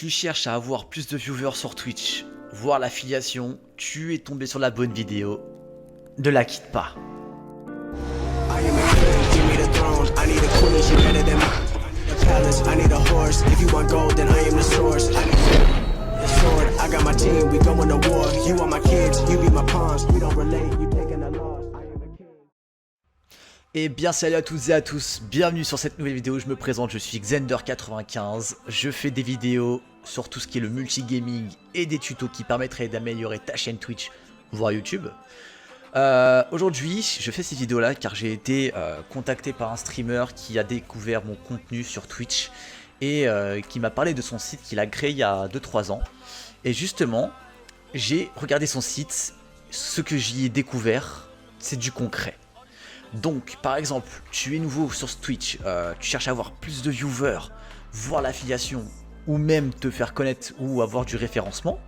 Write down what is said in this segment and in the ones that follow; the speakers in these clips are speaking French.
Tu cherches à avoir plus de viewers sur Twitch, voir l'affiliation, tu es tombé sur la bonne vidéo. Ne la quitte pas. Et bien salut à toutes et à tous, bienvenue sur cette nouvelle vidéo, je me présente, je suis Xender95, je fais des vidéos sur tout ce qui est le multigaming et des tutos qui permettraient d'améliorer ta chaîne Twitch, voire YouTube. Aujourd'hui, je fais ces vidéos là car j'ai été contacté par un streamer qui a découvert mon contenu sur Twitch et qui m'a parlé de son site qu'il a créé il y a 2-3 ans. Et justement, j'ai regardé son site, ce que j'y ai découvert, c'est du concret. Donc, par exemple, tu es nouveau sur Twitch, tu cherches à avoir plus de viewers, voir l'affiliation, ou même te faire connaître ou avoir du référencement,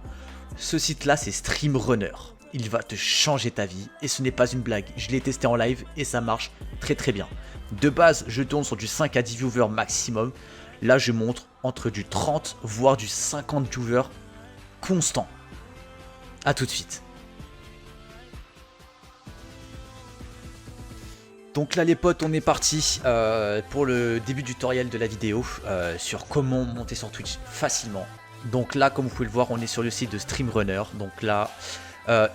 ce site-là, c'est StreamRunner. Il va te changer ta vie, et ce n'est pas une blague. Je l'ai testé en live, et ça marche très très bien. De base, je tourne sur du 5 à 10 viewers maximum. Là, je montre entre du 30, voire du 50 viewers constant. A tout de suite. Donc là les potes, on est parti pour le début du tutoriel de la vidéo sur comment monter sur Twitch facilement. Donc là, comme vous pouvez le voir, on est sur le site de StreamRunner. Donc là,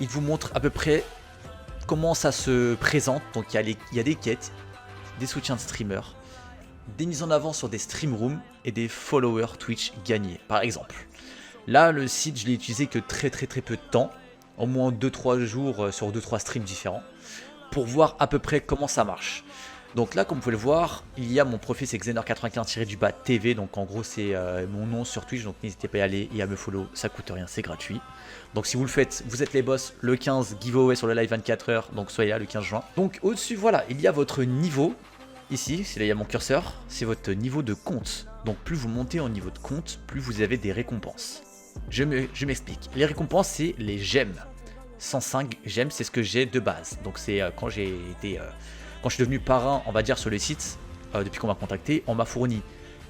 il vous montre à peu près comment ça se présente. Donc il y a des quêtes, des soutiens de streamers, des mises en avant sur des stream rooms et des followers Twitch gagnés, par exemple. Là, le site, je l'ai utilisé que très peu de temps, au moins 2-3 jours sur 2-3 streams différents, pour voir à peu près comment ça marche. Donc là, comme vous pouvez le voir, il y a mon profil, c'est Xender95-TV, donc en gros c'est mon nom sur Twitch, donc n'hésitez pas à y aller et à me follow, ça coûte rien, c'est gratuit. Donc si vous le faites, vous êtes les boss, le 15 giveaway sur le live 24 h, donc soyez là le 15 juin. Donc au-dessus, voilà, il y a votre niveau, ici, là il y a mon curseur, c'est votre niveau de compte. Donc plus vous montez en niveau de compte, plus vous avez des récompenses. Je m'explique, les récompenses c'est les gemmes. 105 gemmes, c'est ce que j'ai de base. Donc c'est quand je suis devenu parrain, on va dire, sur le site, depuis qu'on m'a contacté, on m'a fourni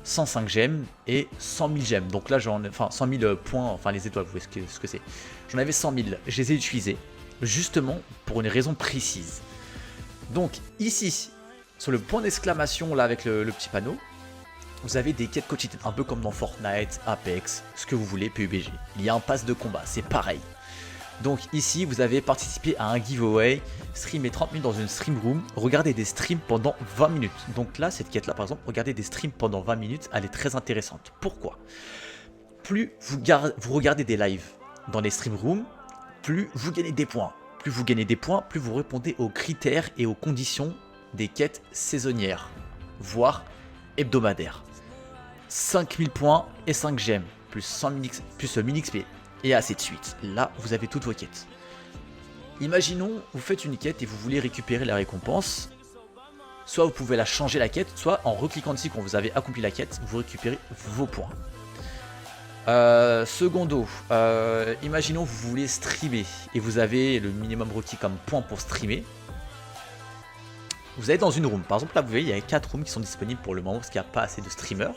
105 gemmes et 100 000 gemmes. Donc là, enfin 100 000 points, enfin les étoiles, vous voyez ce que c'est. J'en avais 100 000, je les ai utilisés justement pour une raison précise. Donc ici, sur le point d'exclamation, là avec le petit panneau, vous avez des quêtes quotidiennes, un peu comme dans Fortnite, Apex, ce que vous voulez, PUBG. Il y a un pass de combat, c'est pareil. Donc ici, vous avez participé à un giveaway, streamer 30 minutes dans une stream room, regardez des streams pendant 20 minutes. Donc là, cette quête-là, par exemple, regardez des streams pendant 20 minutes, elle est très intéressante. Pourquoi? Plus vous regardez des lives dans les stream rooms, plus vous gagnez des points. Plus vous gagnez des points, plus vous répondez aux critères et aux conditions des quêtes saisonnières, voire hebdomadaires. 5000 points et 5 gemmes, plus 1000 XP. Et ainsi de suite. Là, vous avez toutes vos quêtes. Imaginons, vous faites une quête et vous voulez récupérer la récompense. Soit vous pouvez la changer la quête, soit en recliquant dessus quand vous avez accompli la quête, vous récupérez vos points. Secondo, imaginons vous voulez streamer et vous avez le minimum requis comme point pour streamer. Vous allez dans une room. Par exemple, là, vous voyez, il y a 4 rooms qui sont disponibles pour le moment parce qu'il n'y a pas assez de streamers.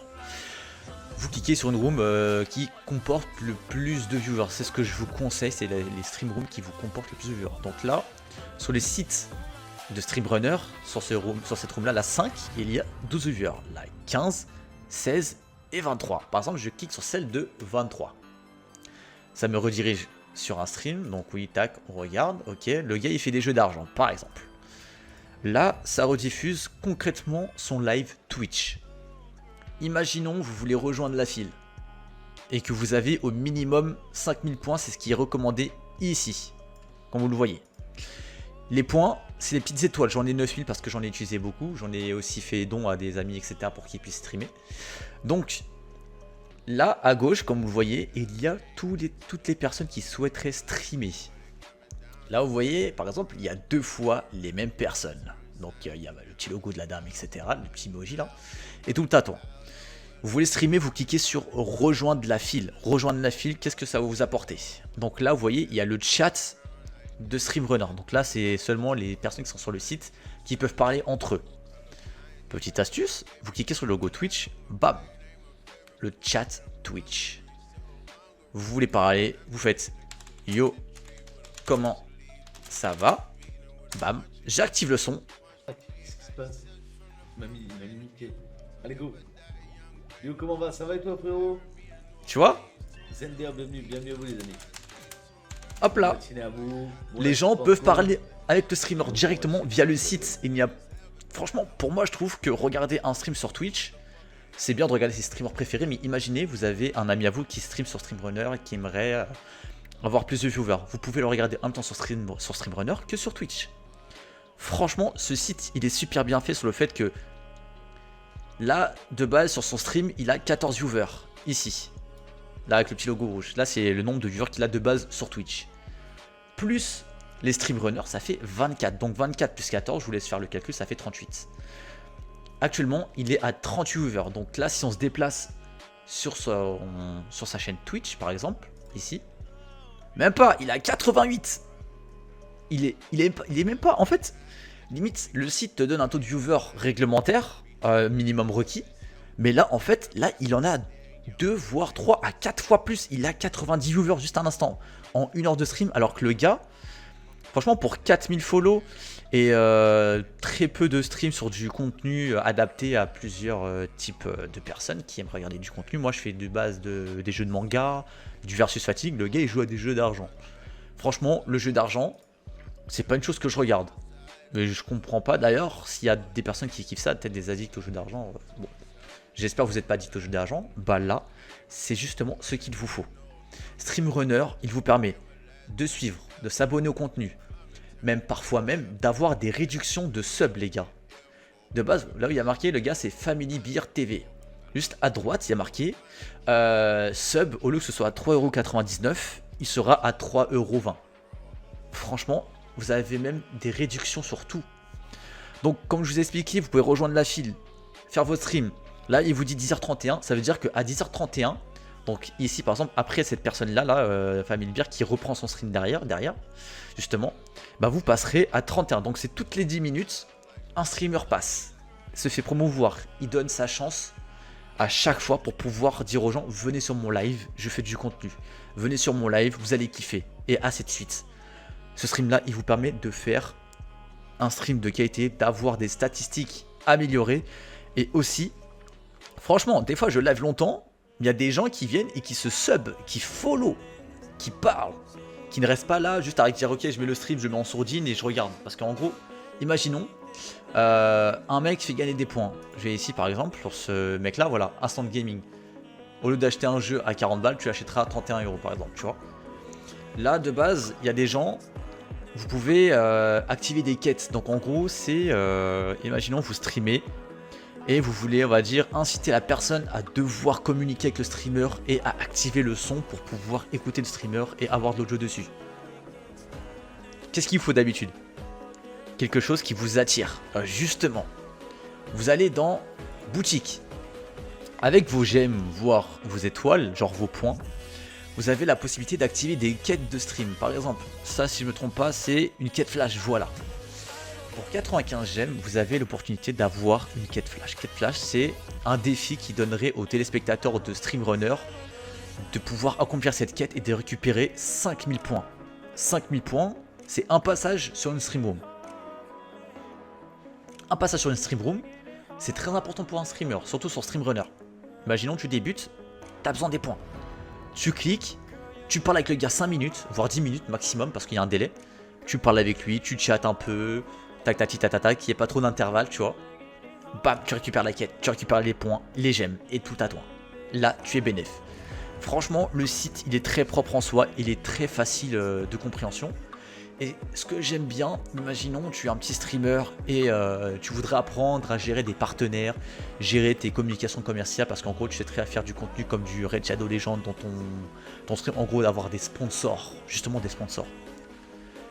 Vous cliquez sur une room qui comporte le plus de viewers. C'est ce que je vous conseille, c'est les stream rooms qui vous comportent le plus de viewers. Donc là, sur les sites de StreamRunner, sur cette room là, la 5, il y a 12 viewers. Là, 15, 16 et 23. Par exemple, je clique sur celle de 23. Ça me redirige sur un stream. Donc oui, tac, on regarde. Ok, le gars, il fait des jeux d'argent, par exemple. Là, ça rediffuse concrètement son live Twitch. Imaginons vous voulez rejoindre la file et que vous avez au minimum 5000 points, c'est ce qui est recommandé ici, comme vous le voyez. Les points, c'est les petites étoiles, j'en ai 9000 parce que j'en ai utilisé beaucoup, j'en ai aussi fait don à des amis, etc. pour qu'ils puissent streamer. Donc là, à gauche, comme vous le voyez, il y a toutes les personnes qui souhaiteraient streamer. Là, vous voyez, par exemple, il y a 2 fois les mêmes personnes. Donc il y a le petit logo de la dame, etc. Le petit emoji là, et tout le tâton. Vous voulez streamer, vous cliquez sur rejoindre la file. Rejoindre la file, qu'est-ce que ça va vous apporter? Donc là, vous voyez, il y a le chat de StreamRunner. Donc là, c'est seulement les personnes qui sont sur le site qui peuvent parler entre eux. Petite astuce, vous cliquez sur le logo Twitch, bam, le chat Twitch. vous voulez parler, vous faites yo, comment ça va? Bam, j'active le son. Qu'est-ce qui se passe? Il m'a limité. Allez, go. Yo, comment va? Ça va et toi, frérot? Tu vois? Zender, bienvenue à vous, les amis. Hop là. Matinée à vous. Bon, Les là, gens sport, peuvent flow. parler avec le streamer directement via le site. Il n'y a... Franchement, pour moi, je trouve que regarder un stream sur Twitch, c'est bien de regarder ses streamers préférés, mais imaginez, vous avez un ami à vous qui stream sur Streamrunner et qui aimerait avoir plus de viewers. Vous pouvez le regarder en même temps sur Streamrunner que sur Twitch. Franchement, ce site, il est super bien fait sur le fait que là, de base, sur son stream, il a 14 viewers. Ici. Là, avec le petit logo rouge. Là, c'est le nombre de viewers qu'il a de base sur Twitch. Plus les Streamrunners, ça fait 24. Donc 24 plus 14, je vous laisse faire le calcul, ça fait 38. Actuellement, il est à 38 viewers. Donc là, si on se déplace sur sa chaîne Twitch, par exemple, ici, même pas, il est à 88. Il est même pas, en fait, limite, le site te donne un taux de viewer réglementaire, minimum requis. Mais là, en fait, là, il en a 2, voire 3 à 4 fois plus. Il a 90 viewers juste un instant, en 1 heure de stream, alors que le gars, franchement, pour 4000 follow et très peu de streams sur du contenu adapté à plusieurs types de personnes qui aiment regarder du contenu. Moi, je fais de base des jeux de manga, du versus fatigue. Le gars, il joue à des jeux d'argent. Franchement, le jeu d'argent, c'est pas une chose que je regarde. Mais je comprends pas d'ailleurs s'il y a des personnes qui kiffent ça, peut-être des addicts aux jeux d'argent. Bon, j'espère que vous n'êtes pas addict aux jeux d'argent. Bah là, c'est justement ce qu'il vous faut. Streamrunner, il vous permet de suivre, de s'abonner au contenu, même parfois même d'avoir des réductions de sub, les gars. De base, là où il y a marqué, le gars c'est Family Beer TV. Juste à droite, il y a marqué sub, au lieu que ce soit à 3,99€, il sera à 3,20€. Franchement, vous avez même des réductions sur tout. Donc, comme je vous ai expliqué, vous pouvez rejoindre la file, faire votre stream. Là, il vous dit 10h31, ça veut dire qu'à 10h31, donc ici par exemple, après cette personne-là, Family Beer, qui reprend son stream derrière, justement, bah vous passerez à 31. Donc c'est toutes les 10 minutes, un streamer passe, se fait promouvoir, il donne sa chance à chaque fois pour pouvoir dire aux gens, venez sur mon live, je fais du contenu. Venez sur mon live, vous allez kiffer. Et ainsi de suite. Ce stream-là, il vous permet de faire un stream de qualité, d'avoir des statistiques améliorées. Et aussi, franchement, des fois je live longtemps, il y a des gens qui viennent et qui se sub, qui follow, qui parlent, qui ne restent pas là juste à dire ok, je mets le stream, je le mets en sourdine et je regarde. Parce qu'en gros, imaginons, un mec fait gagner des points. Je vais ici par exemple, sur ce mec là, voilà, Instant Gaming. Au lieu d'acheter un jeu à 40 balles, tu l'achèteras à 31€ par exemple, tu vois. Là, de base, il y a des gens, vous pouvez activer des quêtes. Donc en gros, c'est, imaginons, vous streamez et vous voulez, on va dire, inciter la personne à devoir communiquer avec le streamer et à activer le son pour pouvoir écouter le streamer et avoir de l'audio dessus. Qu'est-ce qu'il faut d'habitude? Quelque chose qui vous attire. Justement, vous allez dans boutique. Avec vos gemmes, voire vos étoiles, genre vos points, vous avez la possibilité d'activer des quêtes de stream. Par exemple, ça, si je ne me trompe pas, c'est une quête flash, voilà. Pour 95 gemmes, vous avez l'opportunité d'avoir une quête flash. Quête flash, c'est un défi qui donnerait aux téléspectateurs de Streamrunner de pouvoir accomplir cette quête et de récupérer 5000 points. 5000 points, c'est un passage sur une stream room. Un passage sur une stream room, c'est très important pour un streamer, surtout sur Streamrunner. Imaginons que tu débutes, tu as besoin des points. Tu cliques, tu parles avec le gars 5 minutes, voire 10 minutes maximum parce qu'il y a un délai. Tu parles avec lui, tu chattes un peu, tac tac tac tac tac, qu'il n'y ait pas trop d'intervalle, tu vois. Bam, tu récupères la quête, tu récupères les points, les gemmes et tout à toi. Là, tu es bénéf. Franchement, le site, il est très propre en soi, il est très facile de compréhension. Et ce que j'aime bien, imaginons tu es un petit streamer et tu voudrais apprendre à gérer des partenaires, gérer tes communications commerciales parce qu'en gros tu sais très à faire du contenu comme du Raid Shadow Legends dans ton stream, en gros d'avoir des sponsors, justement des sponsors.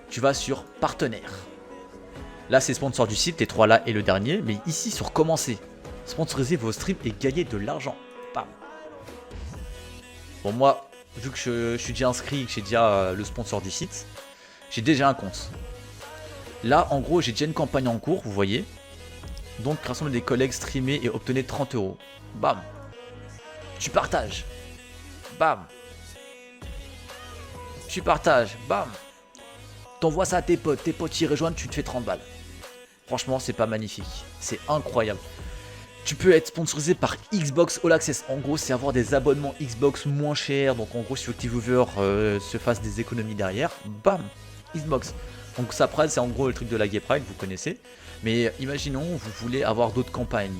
Tu vas sur partenaires. Là c'est sponsor du site, les 3 là et le dernier, mais ici sur commencer, sponsoriser vos streams et gagner de l'argent. Bam. Bon moi, vu que je suis déjà inscrit, que j'ai déjà le sponsor du site, j'ai déjà un compte. Là, en gros, j'ai déjà une campagne en cours, vous voyez. Donc, rassemblez des collègues, streamer et obtenez 30€. Bam. Tu partages. Bam. tu partages, bam. T'envoies ça à tes potes y rejoignent, tu te fais 30 balles. Franchement, c'est pas magnifique. C'est incroyable. Tu peux être sponsorisé par Xbox All Access. En gros, c'est avoir des abonnements Xbox moins chers. Donc, en gros, si tes viewers se fassent des économies derrière, bam, Xbox. Donc, ça, c'est en gros le truc de la Gay Pride, vous connaissez. Mais imaginons, vous voulez avoir d'autres campagnes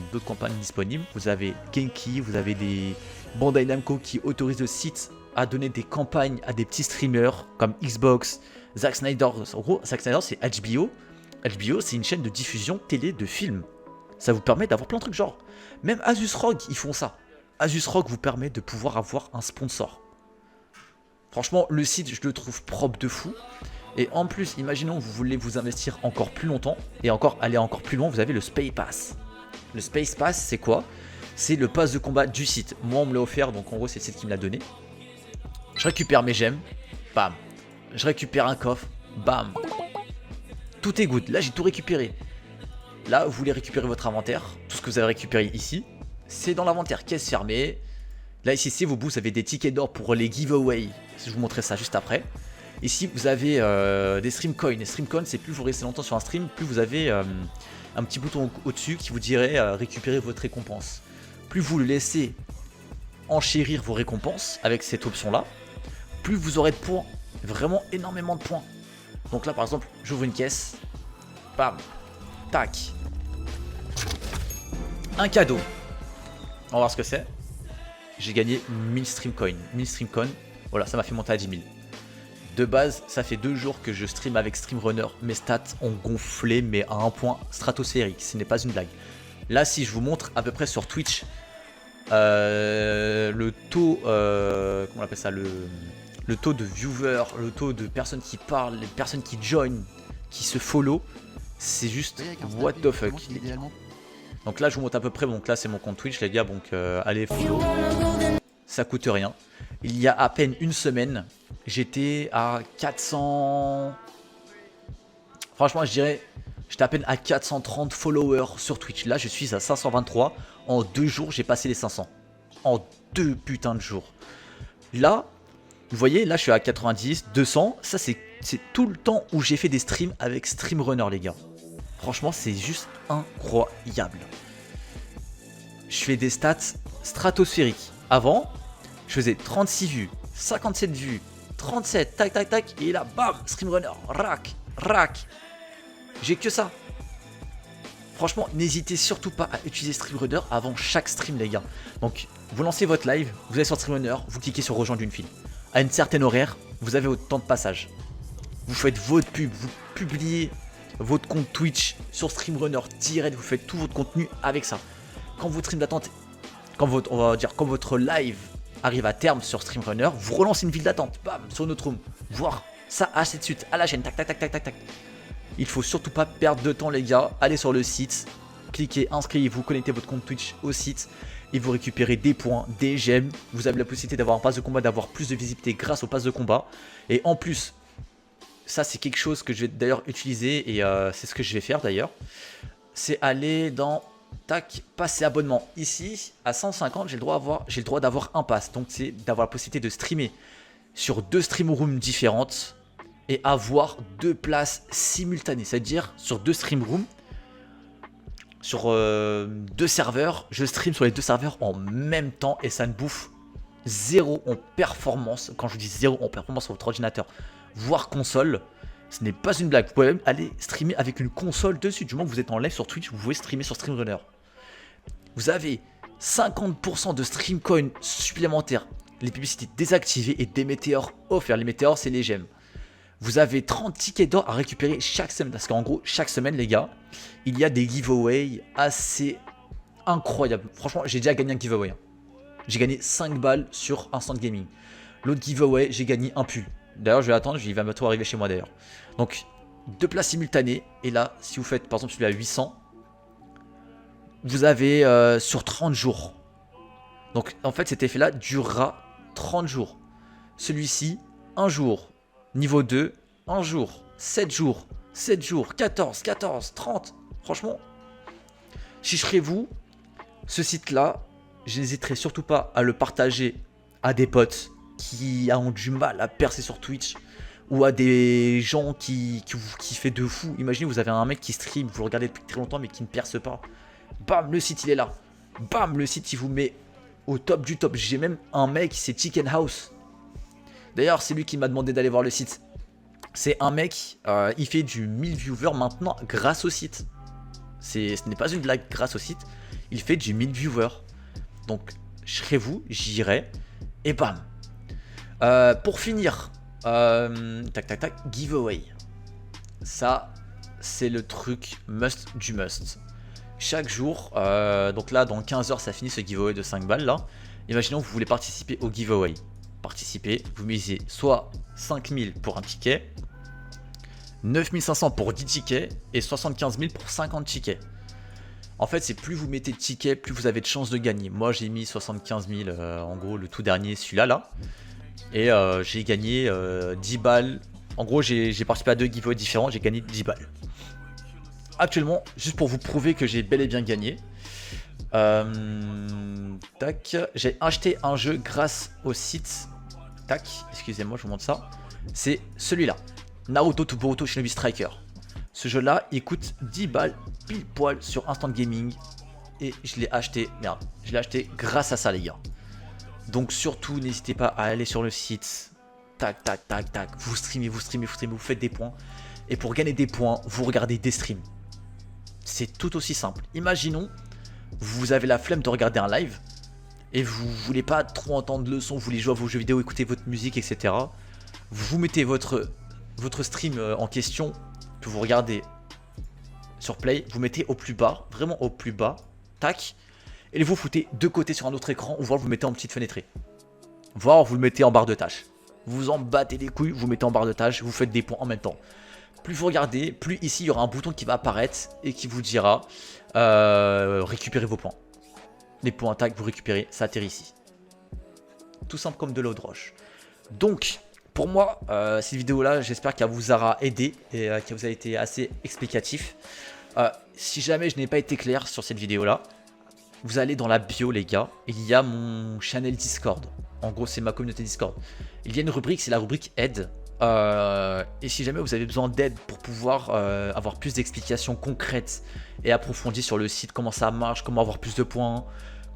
disponibles. Vous avez Genki, vous avez des Bandai Namco qui autorisent le site à donner des campagnes à des petits streamers comme Xbox, Zack Snyder. En gros, Zack Snyder, c'est HBO. HBO, c'est une chaîne de diffusion télé de films. Ça vous permet d'avoir plein de trucs, genre, même Asus ROG, ils font ça. Asus ROG vous permet de pouvoir avoir un sponsor. Franchement, le site, je le trouve propre de fou. Et en plus, imaginons, vous voulez vous investir encore plus longtemps, et encore aller encore plus loin, vous avez le Space Pass. Le Space Pass, c'est quoi? C'est le pass de combat du site. Moi, on me l'a offert, donc en gros, c'est le site qui me l'a donné. Je récupère mes gemmes, bam. Je récupère un coffre, bam. Tout est good, là j'ai tout récupéré. Là, vous voulez récupérer votre inventaire. Tout ce que vous avez récupéré ici, c'est dans l'inventaire, caisse fermée. Là, ici, vous avez des tickets d'or pour les giveaways. Je vais vous montrer ça juste après. Ici, vous avez des stream coins. Les stream coins, c'est plus vous restez longtemps sur un stream, plus vous avez un petit bouton au-dessus qui vous dirait récupérer votre récompense. Plus vous le laissez enchérir vos récompenses avec cette option-là, plus vous aurez de points. Vraiment énormément de points. Donc là, par exemple, j'ouvre une caisse. Bam. Tac. Un cadeau. On va voir ce que c'est. J'ai gagné 1000 stream coins. 1000 stream coins. Voilà, ça m'a fait monter à 10 000. De base, ça fait 2 jours que je stream avec Streamrunner. Mes stats ont gonflé, mais à un point stratosphérique. Ce n'est pas une blague. Là, si je vous montre à peu près sur Twitch, le taux, comment on appelle ça, le taux de viewers, le taux de personnes qui parlent, les personnes qui join, qui se follow, c'est juste what the fuck. Donc là, je vous montre à peu près. Donc là, c'est mon compte Twitch, les gars. Donc allez follow. Ça coûte rien. Il y a à peine une semaine, j'étais à 400. Franchement, je dirais, j'étais à peine à 430 followers sur Twitch. Là, je suis à 523. En 2 jours, j'ai passé les 500. En 2 putains de jours. Là, vous voyez, là, je suis à 90, 200. Ça, c'est tout le temps où j'ai fait des streams avec Streamrunner, les gars. Franchement, c'est juste incroyable. Je fais des stats stratosphériques. Avant, je faisais 36 vues, 57 vues, 37, tac, tac, tac. Et là, bam, Streamrunner, rack, rack. J'ai que ça. Franchement, n'hésitez surtout pas à utiliser Streamrunner avant chaque stream, les gars. Donc, vous lancez votre live, vous allez sur Streamrunner, vous cliquez sur rejoindre une file. À une certaine horaire, vous avez votre temps de passage. Vous faites votre pub, vous publiez votre compte Twitch sur Streamrunner direct, vous faites tout votre contenu avec ça. Quand votre stream d'attente, quand votre live arrive à terme sur Streamrunner, vous relancez une file d'attente, bam, sur notre room, voir ça assez de suite à la chaîne, tac, tac, tac, tac, tac, tac. Il faut surtout pas perdre de temps, les gars. Allez sur le site, cliquez, inscrivez-vous, connectez votre compte Twitch au site et vous récupérez des points, des gemmes. Vous avez la possibilité d'avoir un pass de combat, d'avoir plus de visibilité grâce au pass de combat. Et en plus, ça c'est quelque chose que je vais d'ailleurs utiliser et c'est ce que je vais faire d'ailleurs. C'est aller dans tac, passer abonnement. Ici, à 150, j'ai le droit d'avoir un pass. Donc c'est d'avoir la possibilité de streamer sur 2 stream rooms différentes et avoir 2 places simultanées. C'est-à-dire sur 2 stream rooms, sur 2 serveurs, je stream sur les 2 serveurs en même temps et ça ne bouffe 0 en performance. Quand je dis 0 en performance sur votre ordinateur, voire console, ce n'est pas une blague. Vous pouvez même aller streamer avec une console dessus. Du moment que vous êtes en live sur Twitch, vous pouvez streamer sur Streamrunner. Vous avez 50% de stream coin supplémentaires, les publicités désactivées et des météores offerts. Les météores, c'est les gemmes. Vous avez 30 tickets d'or à récupérer chaque semaine. Parce qu'en gros, chaque semaine, les gars, il y a des giveaways assez incroyables. Franchement, j'ai déjà gagné un giveaway. J'ai gagné 5 balles sur Instant Gaming. L'autre giveaway, j'ai gagné un pull. D'ailleurs, je vais attendre, il va bientôt arriver chez moi d'ailleurs. Donc, 2 places simultanées. Et là, si vous faites par exemple celui à 800, vous avez sur 30 jours. Donc, en fait, cet effet-là durera 30 jours. Celui-ci, 1 jour. Niveau 2, 1 jour, 7 jours, 7 jours, 14, 14, 30. Franchement, si je serais vous, ce site-là, je n'hésiterai surtout pas à le partager à des potes qui ont du mal à percer sur Twitch, ou à des gens qui fait de fou. Imaginez, vous avez un mec qui stream, vous le regardez depuis très longtemps mais qui ne perce pas. Bam, le site il est là. Bam, le site il vous met au top du top. J'ai même un mec, c'est Chicken House. D'ailleurs, c'est lui qui m'a demandé d'aller voir le site. C'est un mec, il fait du 1000 viewers maintenant grâce au site. Ce n'est pas une blague, grâce au site. Il fait du 1000 viewers. Donc, je serai vous, j'irai. Et bam. Pour finir, tac tac tac, giveaway. Ça, c'est le truc must du must. Chaque jour, donc là, dans 15 heures, ça finit ce giveaway de 5 balles là. Imaginons que vous voulez participer au giveaway. Participez, vous misez soit 5000 pour un ticket, 9500 pour 10 tickets et 75 000 pour 50 tickets. En fait, c'est plus vous mettez de tickets, plus vous avez de chances de gagner. Moi, j'ai mis 75 000, en gros, le tout dernier, celui-là, là. Et j'ai gagné 10 balles. En gros, j'ai participé à 2 giveaways différents, j'ai gagné 10 balles. Actuellement, juste pour vous prouver que j'ai bel et bien gagné, tac, j'ai acheté un jeu grâce au site. Tac, excusez-moi, je vous montre ça. C'est celui-là, Naruto to Boruto Shinobi Striker. Ce jeu-là, il coûte 10 balles pile poil sur Instant Gaming. Et je l'ai acheté, merde, je l'ai acheté grâce à ça, les gars. Donc surtout, n'hésitez pas à aller sur le site. Tac, tac, tac, tac. Vous streamez, vous streamez, vous streamez, vous faites des points. Et pour gagner des points, vous regardez des streams. C'est tout aussi simple. Imaginons, vous avez la flemme de regarder un live et vous voulez pas trop entendre le son, vous voulez jouer à vos jeux vidéo, écouter votre musique, etc. Vous mettez votre stream en question que vous regardez sur Play, vous mettez au plus bas, vraiment au plus bas, tac, et vous foutez de côté sur un autre écran, ou voire vous mettez en petite fenêtrée. Voire vous le mettez en barre de tâches. Vous en battez les couilles, vous mettez en barre de tâches, vous faites des points en même temps. Plus vous regardez, plus ici il y aura un bouton qui va apparaître et qui vous dira récupérez vos points. Les points tac, vous récupérez, ça atterrit ici. Tout simple comme de l'eau de roche. Donc, pour moi, cette vidéo-là, j'espère qu'elle vous aura aidé et qu'elle vous a été assez explicatif. Si jamais je n'ai pas été clair sur cette vidéo-là, vous allez dans la bio, les gars, il y a mon channel Discord. En gros, c'est ma communauté Discord. Il y a une rubrique, c'est la rubrique aide. Et si jamais vous avez besoin d'aide pour pouvoir avoir plus d'explications concrètes et approfondies sur le site, comment ça marche, comment avoir plus de points,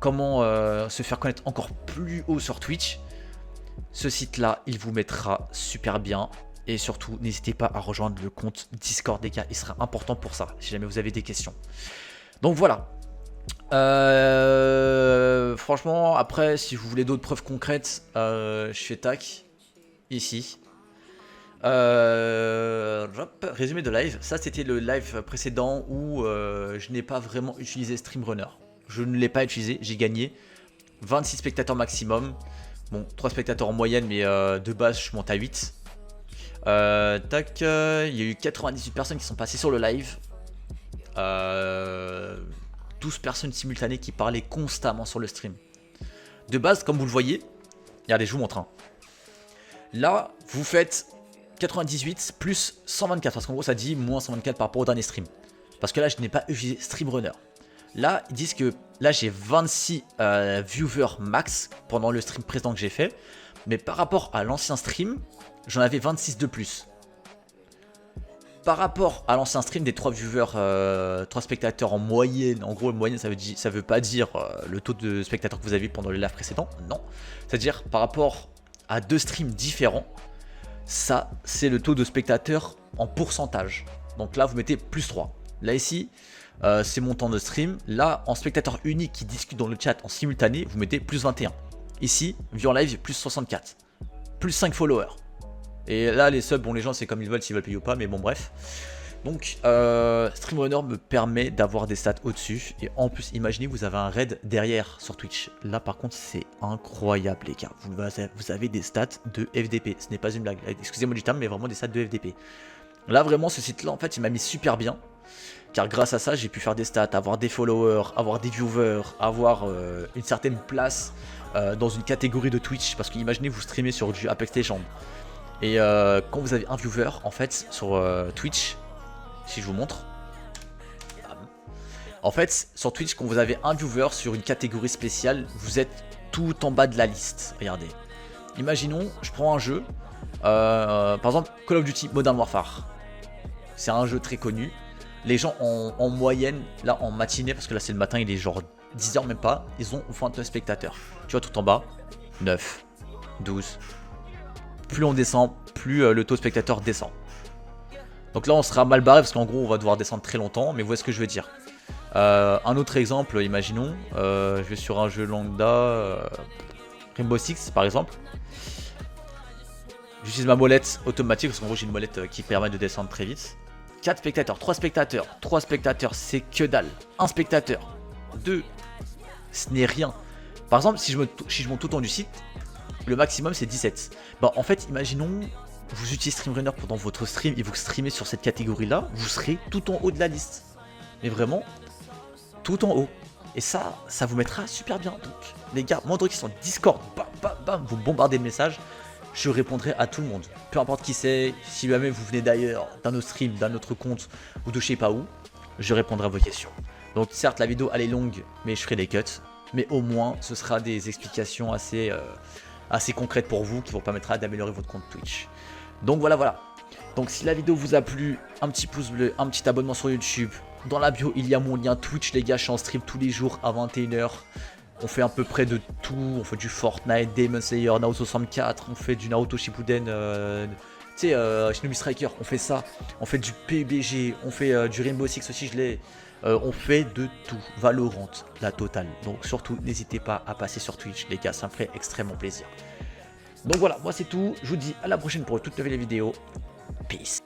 comment se faire connaître encore plus haut sur Twitch, ce site là il vous mettra super bien. Et surtout n'hésitez pas à rejoindre le compte Discord, les gars, il sera important pour ça si jamais vous avez des questions. Donc voilà. Franchement, après si vous voulez d'autres preuves concrètes, je fais tac ici. Résumé de live, ça c'était le live précédent où je n'ai pas vraiment utilisé StreamRunner. Je ne l'ai pas utilisé, j'ai gagné 26 spectateurs maximum. Bon, 3 spectateurs en moyenne, mais de base je monte à 8. Tac, il y a eu 98 personnes qui sont passées sur le live. 12 personnes simultanées qui parlaient constamment sur le stream. De base, comme vous le voyez, regardez, je vous montre. Hein. Là, vous faites 98 plus 124, parce qu'en gros ça dit moins 124 par rapport au dernier stream. Parce que là je n'ai pas utilisé StreamRunner. Là ils disent que là j'ai 26 viewers max pendant le stream précédent que j'ai fait. Mais par rapport à l'ancien stream, j'en avais 26 de plus. Par rapport à l'ancien stream des 3 viewers, 3 spectateurs en moyenne, en gros moyenne ça veut pas dire le taux de spectateurs que vous avez eu pendant le live précédent, non. C'est-à-dire par rapport à 2 streams différents, ça, c'est le taux de spectateurs en pourcentage. Donc là, vous mettez plus 3. Là, ici, c'est mon temps de stream. Là, en spectateur unique qui discute dans le chat en simultané, vous mettez plus 21. Ici, vue en live, plus 64. Plus 5 followers. Et là, les subs, bon, les gens, c'est comme ils veulent, s'ils veulent payer ou pas, mais bon, bref. Donc, StreamRunner me permet d'avoir des stats au-dessus. Et en plus, imaginez, vous avez un raid derrière sur Twitch. Là, par contre, c'est incroyable, les gars. Vous avez des stats de FDP. Ce n'est pas une blague. Excusez-moi du terme, mais vraiment des stats de FDP. Là, vraiment, ce site-là, en fait, il m'a mis super bien. Car grâce à ça, j'ai pu faire des stats, avoir des followers, avoir des viewers, avoir une certaine place dans une catégorie de Twitch. Parce que imaginez, vous streamez sur du Apex Legends. Et quand vous avez un viewer, en fait, sur Twitch... Si je vous montre, en fait sur Twitch quand vous avez un viewer sur une catégorie spéciale, vous êtes tout en bas de la liste, regardez. imaginons, je prends un jeu, par exemple Call of Duty Modern Warfare. C'est un jeu très connu. Les gens en moyenne, là en matinée, parce que là c'est le matin, il est genre 10h même pas, ils ont 29 spectateurs. Tu vois tout en bas, 9, 12. Plus on descend, plus le taux de spectateurs descend. Donc là on sera mal barré parce qu'en gros on va devoir descendre très longtemps, mais vous voyez ce que je veux dire. Un autre exemple, imaginons, je vais sur un jeu lambda, Rainbow Six par exemple. J'utilise ma molette automatique parce qu'en gros j'ai une molette qui permet de descendre très vite. 4 spectateurs, 3 spectateurs, 3 spectateurs, c'est que dalle. 1 spectateur, 2, ce n'est rien. Par exemple, si je monte tout le temps du site, le maximum c'est 17. Bah en fait, imaginons, vous utilisez StreamRunner pendant votre stream et vous streamez sur cette catégorie-là, vous serez tout en haut de la liste. Mais vraiment, tout en haut. Et ça vous mettra super bien. Donc, les gars, moi, qui sont Discord, bam, bam, bam, vous bombardez de messages. Je répondrai à tout le monde. Peu importe qui c'est, si jamais vous venez d'ailleurs, d'un autre stream, d'un autre compte, ou de je sais pas où, je répondrai à vos questions. Donc certes, la vidéo elle est longue, mais je ferai des cuts. Mais au moins, ce sera des explications assez concrètes pour vous, qui vous permettra d'améliorer votre compte Twitch. Donc voilà. Donc si la vidéo vous a plu, un petit pouce bleu, un petit abonnement sur YouTube. Dans la bio, il y a mon lien Twitch, les gars, je suis en stream tous les jours à 21h. On fait à peu près de tout, on fait du Fortnite, Demon Slayer, Naruto 64, on fait du Naruto Shippuden, tu sais, Shinobi Striker, on fait ça, on fait du PUBG, on fait du Rainbow Six aussi, on fait de tout, Valorant, la totale. Donc surtout, n'hésitez pas à passer sur Twitch, les gars, ça me ferait extrêmement plaisir. Donc voilà, moi c'est tout, je vous dis à la prochaine pour une toute nouvelle vidéo, peace.